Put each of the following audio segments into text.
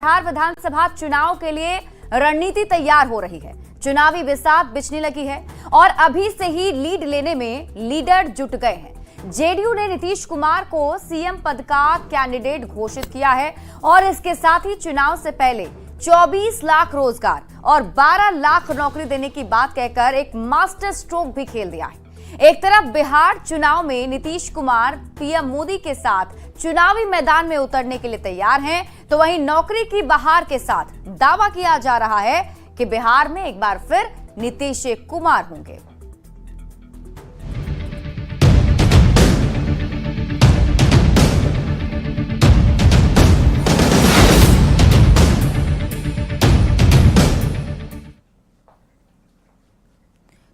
बिहार विधानसभा चुनाव के लिए रणनीति तैयार हो रही है। चुनावी बिसात बिछने लगी है और अभी से ही लीड लेने में लीडर जुट गए हैं। जेडीयू ने नीतीश कुमार को सीएम पद का कैंडिडेट घोषित किया है और इसके साथ ही चुनाव से पहले 24 लाख रोजगार और 12 लाख नौकरी देने की बात कहकर एक मास्टर स्ट्रोक भी खेल दिया है। एक तरफ बिहार चुनाव में नीतीश कुमार पीएम मोदी के साथ चुनावी मैदान में उतरने के लिए तैयार हैं, तो वहीं नौकरी की बहार के साथ दावा किया जा रहा है कि बिहार में एक बार फिर नीतीश कुमार होंगे।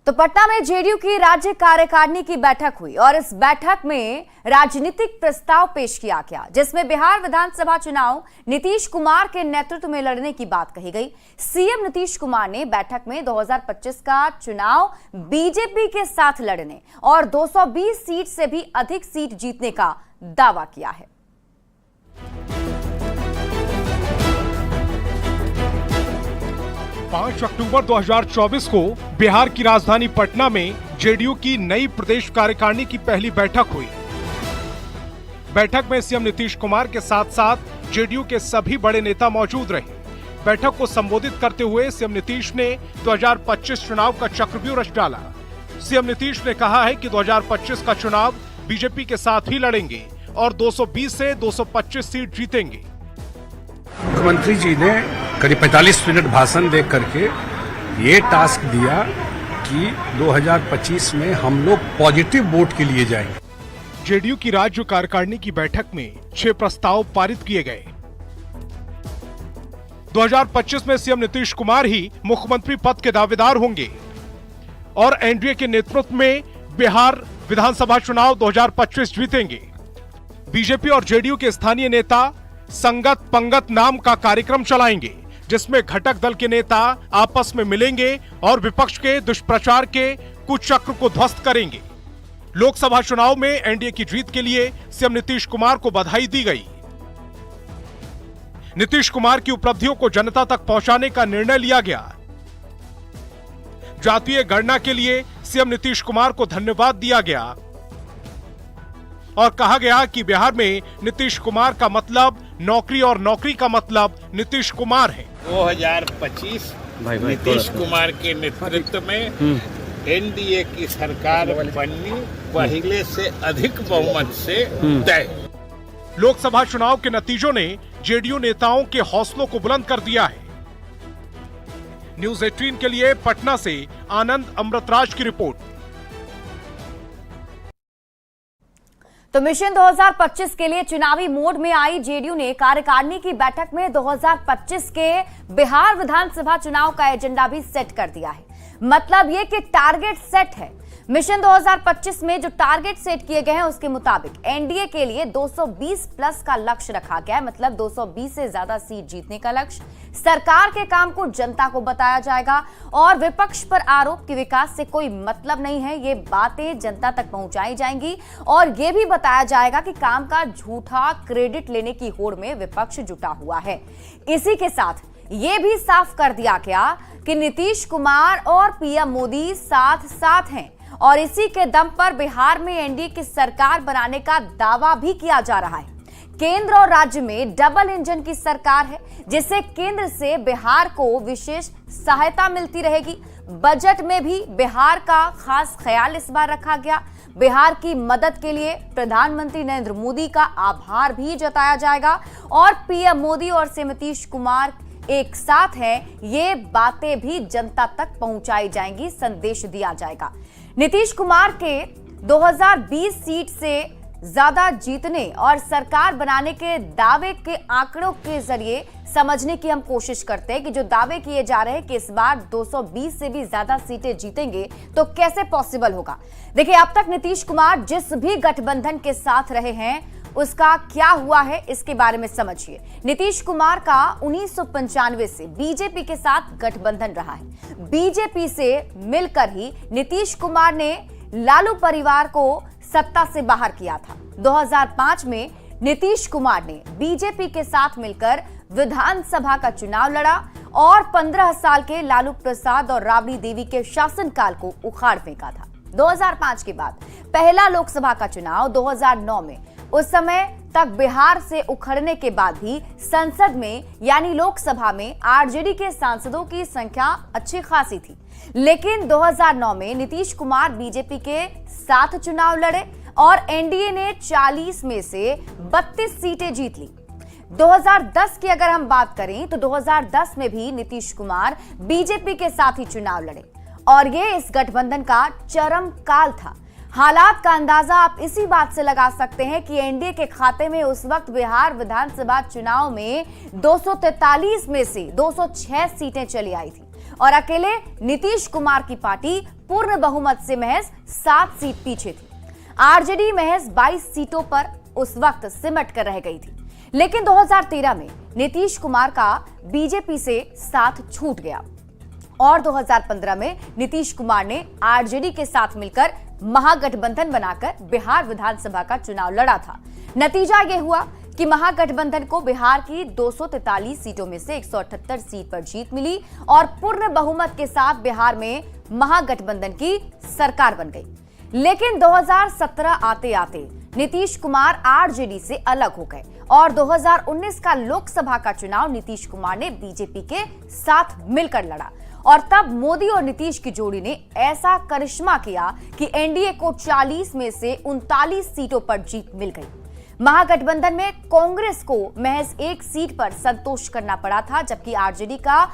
तो पटना में जेडीयू की राज्य कार्यकारिणी की बैठक हुई और इस बैठक में राजनीतिक प्रस्ताव पेश किया गया, जिसमें बिहार विधानसभा चुनाव नीतीश कुमार के नेतृत्व में लड़ने की बात कही गई। सीएम नीतीश कुमार ने बैठक में 2025 का चुनाव बीजेपी के साथ लड़ने और 220 सीट से भी अधिक सीट जीतने का दावा किया है। 5 अक्टूबर 2024 को बिहार की राजधानी पटना में जेडीयू की नई प्रदेश कार्यकारिणी की पहली बैठक हुई। बैठक में सीएम नीतीश कुमार के साथ साथ जेडीयू के सभी बड़े नेता मौजूद रहे। बैठक को संबोधित करते हुए सीएम नीतीश ने 2025 चुनाव का चक्रव्यूह रच डाला। सीएम नीतीश ने कहा है कि 2025 का चुनाव बीजेपी के साथ ही लड़ेंगे और 220 से 225 सीट जीतेंगे। मुख्यमंत्री जी ने करीब 45 मिनट भाषण दे करके ये टास्क दिया कि 2025 में हम लोग पॉजिटिव वोट के लिए जाएंगे। जेडीयू की राज्य कार्यकारिणी की बैठक में 6 प्रस्ताव पारित किए गए। 2025 में सीएम नीतीश कुमार ही मुख्यमंत्री पद के दावेदार होंगे और एनडीए के नेतृत्व में बिहार विधानसभा चुनाव 2025 जीतेंगे। बीजेपी और जेडीयू के स्थानीय नेता संगत पंगत नाम का कार्यक्रम चलाएंगे, जिसमें घटक दल के नेता आपस में मिलेंगे और विपक्ष के दुष्प्रचार के कुचक्र को ध्वस्त करेंगे। लोकसभा चुनाव में एनडीए की जीत के लिए सीएम नीतीश कुमार को बधाई दी गई। नीतीश कुमार की उपलब्धियों को जनता तक पहुंचाने का निर्णय लिया गया। जातीय गणना के लिए सीएम नीतीश कुमार को धन्यवाद दिया गया और कहा गया कि बिहार में नीतीश कुमार का मतलब नौकरी और नौकरी का मतलब नीतीश कुमार है। 2025 नीतीश कुमार के नेतृत्व में एनडीए की सरकार बननी पहले से अधिक बहुमत से तय। लोकसभा चुनाव के नतीजों ने जेडीयू नेताओं के हौसलों को बुलंद कर दिया है। न्यूज़ 18 के लिए पटना से आनंद अमृतराज की रिपोर्ट। तो मिशन 2025 के लिए चुनावी मोड में आई जेडीयू ने कार्यकारिणी की बैठक में 2025 के बिहार विधानसभा चुनाव का एजेंडा भी सेट कर दिया है। मतलब ये कि टारगेट सेट है। मिशन 2025 में जो टारगेट सेट किए गए हैं उसके मुताबिक एनडीए के लिए 220 प्लस का लक्ष्य रखा गया है, मतलब 220 से ज्यादा सीट जीतने का लक्ष्य। सरकार के काम को जनता को बताया जाएगा और विपक्ष पर आरोप कि विकास से कोई मतलब नहीं है, ये बातें जनता तक पहुंचाई जाएंगी और ये भी बताया जाएगा कि काम का झूठा क्रेडिट लेने की होड़ में विपक्ष जुटा हुआ है। इसी के साथ ये भी साफ कर दिया गया कि नीतीश कुमार और पीएम मोदी साथ साथ हैं और इसी के दम पर बिहार में एनडीए की सरकार बनाने का दावा भी किया जा रहा है। केंद्र और राज्य में डबल इंजन की सरकार है, जिससे केंद्र से बिहार को विशेष सहायता मिलती रहेगी। बजट में भी बिहार का खास ख्याल इस बार रखा गया। बिहार की मदद के लिए प्रधानमंत्री नरेंद्र मोदी का आभार भी जताया जाएगा और पीएम मोदी और सीएम नीतीश कुमार एक साथ हैं, ये बातें भी जनता तक पहुंचाई जाएंगी, संदेश दिया जाएगा। नीतीश कुमार के 2020 सीट से ज्यादा जीतने और सरकार बनाने के दावे के आंकड़ों के जरिए समझने की हम कोशिश करते हैं कि जो दावे किए जा रहे हैं कि इस बार 220 से भी ज्यादा सीटें जीतेंगे, तो कैसे पॉसिबल होगा। देखिए, अब तक नीतीश कुमार जिस भी गठबंधन के साथ रहे हैं उसका क्या हुआ है, इसके बारे में समझिए। नीतीश कुमार का 1995 से बीजेपी के साथ गठबंधन रहा है। बीजेपी से मिलकर ही नीतीश कुमार ने लालू परिवार को सत्ता से बाहर किया था। 2005 में नीतीश कुमार ने बीजेपी के साथ मिलकर विधानसभा का चुनाव लड़ा और 15 साल के लालू प्रसाद और राबड़ी देवी के शासनकाल को उखाड़ फेंका था। 2005 के बाद पहला लोकसभा का चुनाव 2009 में, उस समय तक बिहार से उखड़ने के बाद भी संसद में यानी लोकसभा में आरजेडी के सांसदों की संख्या अच्छी खासी थी। लेकिन 2009 में नीतीश कुमार बीजेपी के साथ चुनाव लड़े और एनडीए ने 40 में से 32 सीटें जीत ली। 2010 की अगर हम बात करें तो 2010 में भी नीतीश कुमार बीजेपी के साथ ही चुनाव लड़े और ये इस गठबंधन का चरम काल था। हालात का अंदाजा आप इसी बात से लगा सकते हैं कि एनडीए के खाते में उस वक्त बिहार विधानसभा चुनाव में 243 में से 206 सीटें चली आई थी और अकेले नीतीश कुमार की पार्टी पूर्ण बहुमत से महज 7 सीट पीछे थी। आरजेडी महज 22 सीटों पर उस वक्त सिमट कर रह गई थी। लेकिन 2013 में नीतीश कुमार का बीजेपी से साथ छूट गया और 2015 में नीतीश कुमार ने आरजेडी के साथ मिलकर महागठबंधन बनाकर बिहार विधानसभा का चुनाव लड़ा था। नतीजा यह हुआ कि महागठबंधन को बिहार की 243 सीटों में से 178 सीट पर जीत मिली और पूर्ण बहुमत के साथ बिहार में महागठबंधन की सरकार बन गई। लेकिन 2017 आते आते नीतीश कुमार आरजेडी से अलग हो गए और 2019 का लोकसभा का चुनाव नीतीश कुमार ने बीजेपी के साथ मिलकर लड़ा और तब मोदी और नीतीश की जोड़ी ने ऐसा करिश्मा किया कि एनडीए को 40 में से 39 सीटों पर जीत मिल गई। महागठबंधन में कांग्रेस को महज 1 सीट पर संतोष करना पड़ा था, जबकि आरजेडी का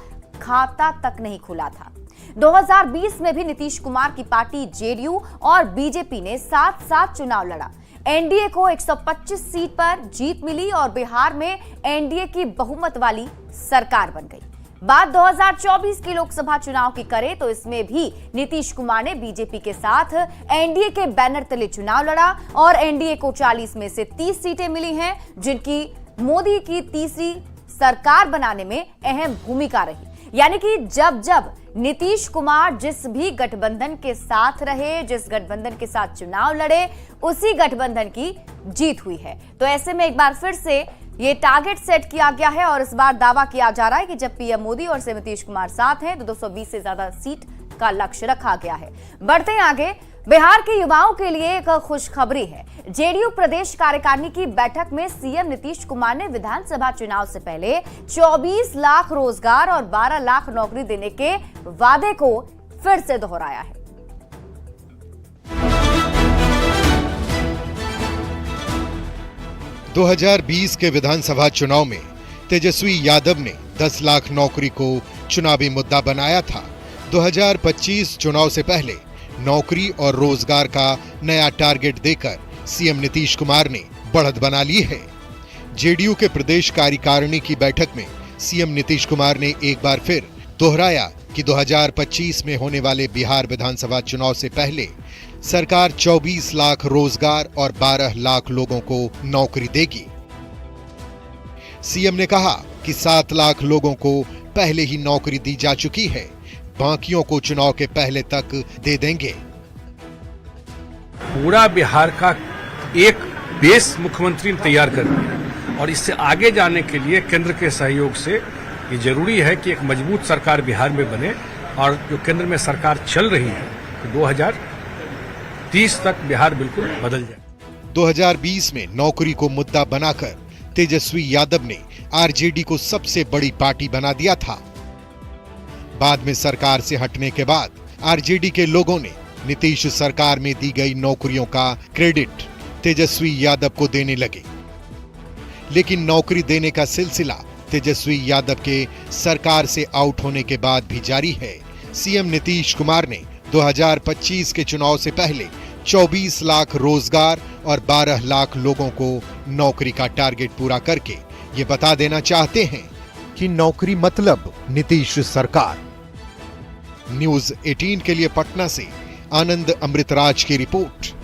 खाता तक नहीं खुला था। 2020 में भी नीतीश कुमार की पार्टी जेडीयू और बीजेपी ने साथ साथ चुनाव लड़ा। एनडीए को 125 सीट पर जीत मिली और बिहार में एनडीए की बहुमत वाली सरकार बन गई। बात 2024 की लोकसभा चुनाव की करें तो इसमें भी नीतीश कुमार ने बीजेपी के साथ एनडीए के बैनर तले चुनाव लड़ा और एनडीए को 40 में से 30 सीटें मिली हैं, जिनकी मोदी की तीसरी सरकार बनाने में अहम भूमिका रही। यानी कि जब जब नीतीश कुमार जिस भी गठबंधन के साथ रहे, जिस गठबंधन के साथ चुनाव लड़े, उसी गठबंधन की जीत हुई है। तो ऐसे में एक बार फिर से ये टारगेट सेट किया गया है और इस बार दावा किया जा रहा है कि जब पीएम मोदी और नीतीश कुमार साथ हैं तो 220 से ज्यादा सीट का लक्ष्य रखा गया है। बढ़ते हैं आगे। बिहार के युवाओं के लिए एक खुशखबरी है। जेडीयू प्रदेश कार्यकारिणी की बैठक में सीएम नीतीश कुमार ने विधानसभा चुनाव से पहले 24 लाख रोजगार और 12 लाख नौकरी देने के वादे को फिर से दोहराया है। – 2020 के विधानसभा चुनाव में तेजस्वी यादव ने 10 लाख नौकरी को चुनावी मुद्दा बनाया था। 2025 चुनाव से पहले नौकरी और रोजगार का नया टारगेट देकर सीएम नीतीश कुमार ने बढ़त बना ली है। जेडीयू के प्रदेश कार्यकारिणी की बैठक में सीएम नीतीश कुमार ने एक बार फिर दोहराया कि 2025 में होने वाले बिहार विधानसभा चुनाव से पहले सरकार 24 लाख रोजगार और 12 लाख लोगों को नौकरी देगी। सीएम ने कहा कि 7 लाख लोगों को पहले ही नौकरी दी जा चुकी है, बाकियों को चुनाव के पहले तक दे देंगे। पूरा बिहार का एक बेस मुख्यमंत्री ने तैयार कर दिया और इससे आगे जाने के लिए केंद्र के सहयोग से ये जरूरी है कि एक मजबूत सरकार बिहार में बने और जो केंद्र में सरकार चल रही है तो 2030 तक बिहार बिल्कुल बदल जाए। 2020 में नौकरी को मुद्दा बनाकर तेजस्वी यादव ने आरजेडी को सबसे बड़ी पार्टी बना दिया था। बाद में सरकार से हटने के बाद आरजेडी के लोगों ने नीतीश सरकार में दी गई नौकरियों का क्रेडिट तेजस्वी यादव को देने लगे। लेकिन नौकरी देने का सिलसिला तेजस्वी यादव के सरकार से आउट होने के बाद भी जारी है। सीएम नीतीश कुमार ने 2025 के चुनाव से पहले 24 लाख रोजगार और 12 लाख लोगों को नौकरी का टारगेट पूरा करके ये बता देना चाहते हैं कि नौकरी मतलब नीतीश सरकार। न्यूज 18 के लिए पटना से आनंद अमृतराज की रिपोर्ट।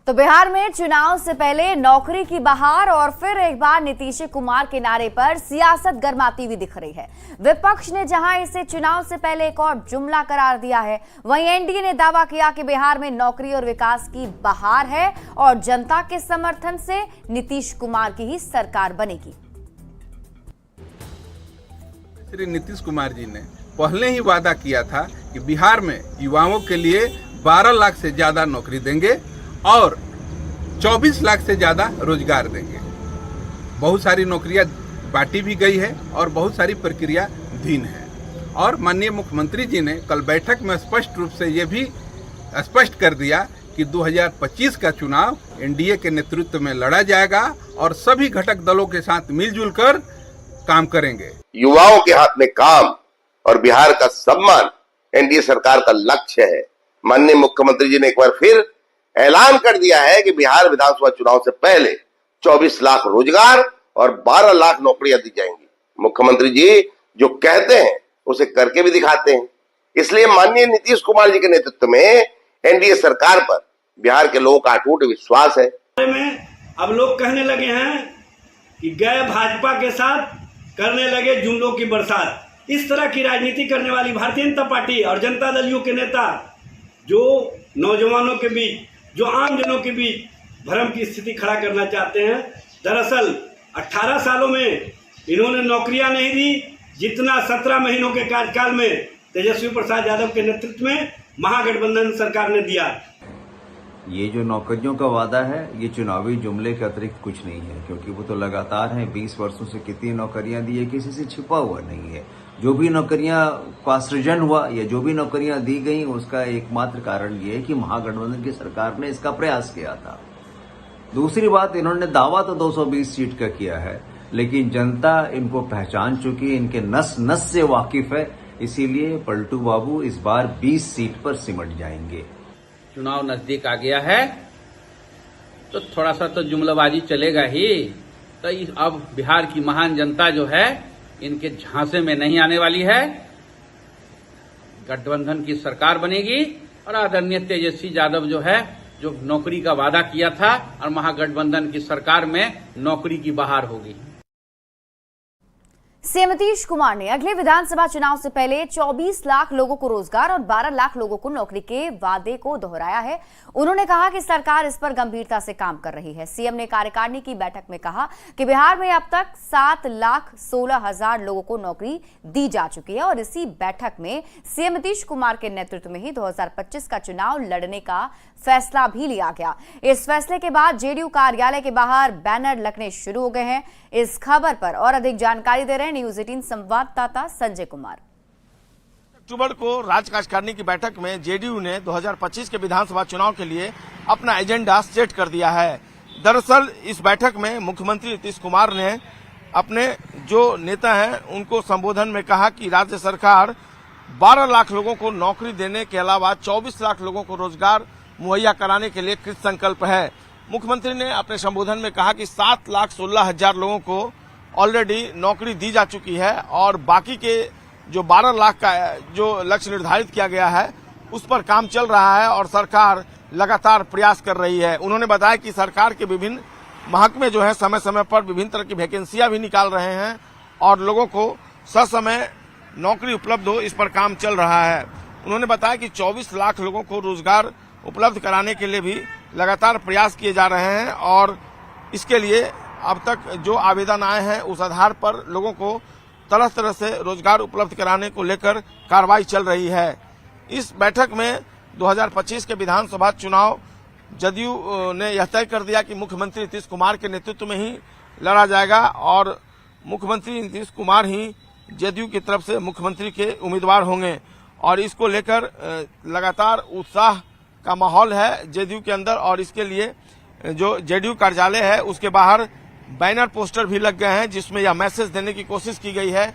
तो बिहार में चुनाव से पहले नौकरी की बहार और फिर एक बार नीतीश कुमार के नारे पर सियासत गर्माती हुई दिख रही है। विपक्ष ने जहां इसे चुनाव से पहले एक और जुमला करार दिया है, वहीं एनडीए ने दावा किया कि बिहार में नौकरी और विकास की बहार है और जनता के समर्थन से नीतीश कुमार की ही सरकार बनेगी। श्री नीतीश कुमार जी ने पहले ही वादा किया था कि बिहार में युवाओं के लिए 12 लाख से ज्यादा नौकरी देंगे और 24 लाख से ज्यादा रोजगार देंगे। बहुत सारी नौकरियां बांटी भी गई है और बहुत सारी प्रक्रिया धीन है। और माननीय मुख्यमंत्री जी ने कल बैठक में स्पष्ट रूप से ये भी स्पष्ट कर दिया कि 2025 का चुनाव एनडीए के नेतृत्व में लड़ा जाएगा और सभी घटक दलों के साथ मिलजुल कर काम करेंगे। युवाओं के हाथ में काम और बिहार का सम्मान एनडीए सरकार का लक्ष्य है। माननीय मुख्यमंत्री जी ने एक बार फिर ऐलान कर दिया है कि बिहार विधानसभा चुनाव से पहले 24 लाख रोजगार और 12 लाख नौकरियां दी जाएंगी। मुख्यमंत्री जी जो कहते हैं उसे करके भी दिखाते हैं। इसलिए माननीय नीतीश कुमार जी के नेतृत्व में एनडीए सरकार पर बिहार के लोगों का अटूट विश्वास है। अब लोग कहने लगे हैं कि गए भाजपा के साथ करने लगे जुमलों की बरसात। इस तरह की राजनीति करने वाली भारतीय जनता पार्टी और जनता दल यू के नेता जो नौजवानों के बीच, जो आम जनों के बीच भ्रम की स्थिति खड़ा करना चाहते हैं। दरअसल 18 सालों में इन्होंने नौकरियां नहीं दी जितना 17 महीनों के कार्यकाल में तेजस्वी प्रसाद यादव के नेतृत्व में महागठबंधन सरकार ने दिया। ये जो नौकरियों का वादा है ये चुनावी जुमले के अतिरिक्त कुछ नहीं है, क्योंकि वो तो लगातार हैं। 20 वर्षों से कितनी नौकरियां दी है, किसी से छिपा हुआ नहीं है। जो भी नौकरियां का सृजन हुआ या जो भी नौकरियां दी गई उसका एकमात्र कारण ये है कि महागठबंधन की सरकार ने इसका प्रयास किया था। दूसरी बात, इन्होंने दावा तो 220 सीट का किया है, लेकिन जनता इनको पहचान चुकी है, इनके नस नस से वाकिफ है। इसीलिए पलटू बाबू इस बार 20 सीट पर सिमट जाएंगे। चुनाव नजदीक आ गया है तो थोड़ा सा तो जुमलाबाजी चलेगा ही। तो अब बिहार की महान जनता जो है इनके झांसे में नहीं आने वाली है। गठबंधन की सरकार बनेगी और आदरणीय तेजस्वी यादव जो है जो नौकरी का वादा किया था और महागठबंधन की सरकार में नौकरी की बहार होगी। सीएम नीतीश कुमार ने अगले विधानसभा चुनाव से पहले 24 लाख लोगों को रोजगार और 12 लाख लोगों को नौकरी के वादे को दोहराया है। उन्होंने कहा कि सरकार इस पर गंभीरता से काम कर रही है। सीएम ने कार्यकारिणी की बैठक में कहा कि बिहार में अब तक 7,16,000 लोगों को नौकरी दी जा चुकी है और इसी बैठक में सीएम नीतीश कुमार के नेतृत्व में ही 2025 का चुनाव लड़ने का फैसला भी लिया गया। इस फैसले के बाद जेडीयू कार्यालय के बाहर बैनर लगने शुरू हो गए हैं। इस खबर पर और अधिक जानकारी दे रहे हैं न्यूज 18 संवाददाता संजय कुमार। अक्टूबर को राज्य कार्यकारिणी की बैठक में जेडीयू ने 2025 के विधानसभा चुनाव के लिए अपना एजेंडा सेट कर दिया है। दरअसल इस बैठक में मुख्यमंत्री नीतीश कुमार ने अपने जो नेता हैं उनको संबोधन में कहा कि राज्य सरकार 12 लाख लोगों को नौकरी देने के अलावा 24 लाख लोगों को रोजगार मुहैया कराने के लिए कृत संकल्प है। मुख्यमंत्री ने अपने संबोधन में कहा कि 7,16,000 लोगों को ऑलरेडी नौकरी दी जा चुकी है और बाकी के जो 12 लाख का जो लक्ष्य निर्धारित किया गया है उस पर काम चल रहा है और सरकार लगातार प्रयास कर रही है। उन्होंने बताया कि सरकार के विभिन्न महकमे जो है समय समय पर विभिन्न तरह की वैकेंसियां भी निकाल रहे हैं और लोगों को ससमय नौकरी उपलब्ध हो, इस पर काम चल रहा है। उन्होंने बताया कि 24 लाख लोगों को रोजगार उपलब्ध कराने के लिए भी लगातार प्रयास किए जा रहे हैं और इसके लिए अब तक जो आवेदन आए हैं उस आधार पर लोगों को तरह तरह से रोजगार उपलब्ध कराने को लेकर कार्रवाई चल रही है। इस बैठक में 2025 के विधानसभा चुनाव जदयू ने यह तय कर दिया कि मुख्यमंत्री नीतीश कुमार के नेतृत्व में ही लड़ा जाएगा और मुख्यमंत्री नीतीश कुमार ही जदयू की तरफ से मुख्यमंत्री के उम्मीदवार होंगे और इसको लेकर लगातार उत्साह का माहौल है जदयू के अंदर और इसके लिए जो जदयू कार्यालय है उसके बाहर बैनर पोस्टर भी लग गए हैं जिसमें यह मैसेज देने की कोशिश की गई है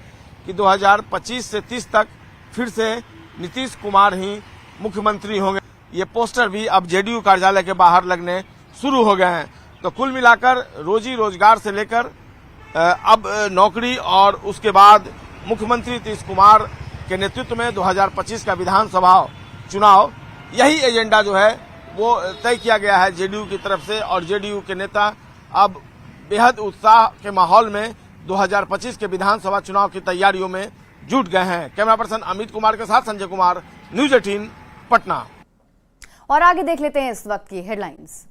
कि 2025 से 30 तक फिर से नीतीश कुमार ही मुख्यमंत्री होंगे। ये पोस्टर भी अब जदयू कार्यालय के बाहर लगने शुरू हो गए हैं। तो कुल मिलाकर रोजी रोजगार से लेकर अब नौकरी और उसके बाद मुख्यमंत्री नीतीश कुमार के नेतृत्व में 2025 का विधानसभा चुनाव, यही एजेंडा जो है वो तय किया गया है जेडीयू की तरफ से और जेडीयू के नेता अब बेहद उत्साह के माहौल में 2025 के विधानसभा चुनाव की तैयारियों में जुट गए हैं। कैमरा पर्सन अमित कुमार के साथ संजय कुमार, न्यूज 18 पटना। और आगे देख लेते हैं इस वक्त की हेडलाइंस।